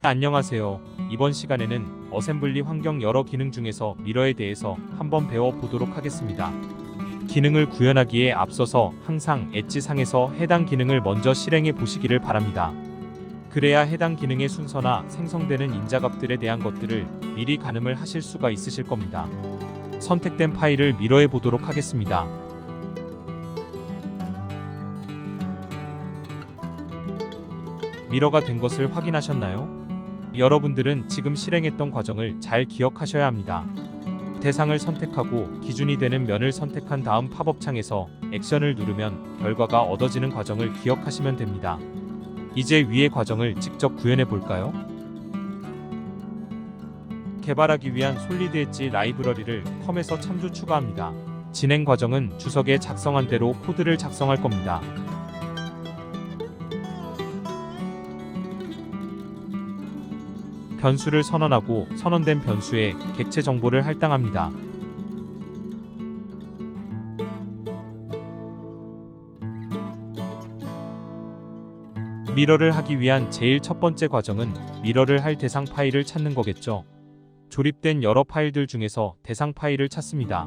안녕하세요. 이번 시간에는 어셈블리 환경 여러 기능 중에서 미러에 대해서 한번 배워보도록 하겠습니다. 기능을 구현하기에 앞서서 항상 엣지상에서 해당 기능을 먼저 실행해 보시기를 바랍니다. 그래야 해당 기능의 순서나 생성되는 인자값들에 대한 것들을 미리 가늠을 하실 수가 있으실 겁니다. 선택된 파일을 미러해 보도록 하겠습니다. 미러가 된 것을 확인하셨나요? 여러분들은 지금 실행했던 과정을 잘 기억하셔야 합니다. 대상을 선택하고 기준이 되는 면을 선택한 다음 팝업 창에서 액션을 누르면 결과가 얻어지는 과정을 기억하시면 됩니다. 이제 위의 과정을 직접 구현해 볼까요? 개발하기 위한 솔리드 엣지 라이브러리를 컴에서 참조 추가합니다. 진행 과정은 주석에 작성한 대로 코드를 작성할 겁니다. 변수를 선언하고 선언된 변수에 객체 정보를 할당합니다. 미러를 하기 위한 제일 첫 번째 과정은 미러를 할 대상 파일을 찾는 거겠죠. 조립된 여러 파일들 중에서 대상 파일을 찾습니다.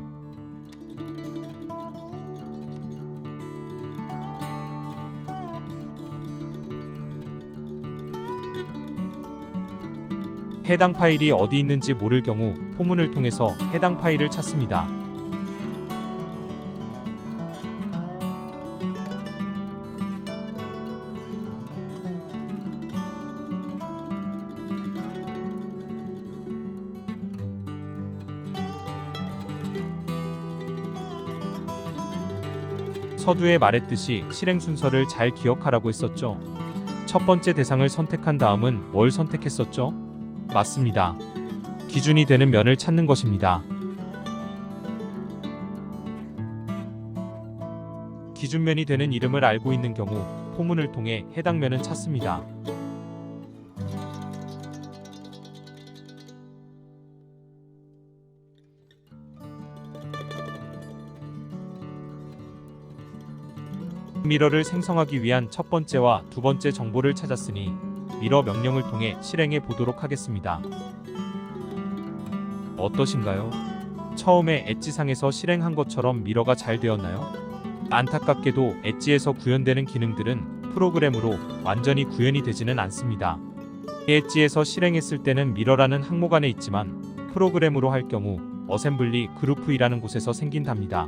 해당 파일이 어디 있는지 모를 경우 포문을 통해서 해당 파일을 찾습니다. 서두에 말했듯이 실행 순서를 잘 기억하라고 했었죠. 첫 번째 대상을 선택한 다음은 뭘 선택했었죠? 맞습니다. 기준이 되는 면을 찾는 것입니다. 기준면이 되는 이름을 알고 있는 경우 포문을 통해 해당 면은 찾습니다. 미러를 생성하기 위한 첫 번째와 두 번째 정보를 찾았으니 미러 명령을 통해 실행해 보도록 하겠습니다. 어떠신가요? 처음에 엣지상에서 실행한 것처럼 미러가 잘 되었나요? 안타깝게도 엣지에서 구현되는 기능들은 프로그램으로 완전히 구현이 되지는 않습니다. 엣지에서 실행했을 때는 미러라는 항목 안에 있지만 프로그램으로 할 경우 어셈블리 그룹이라는 곳에서 생긴답니다.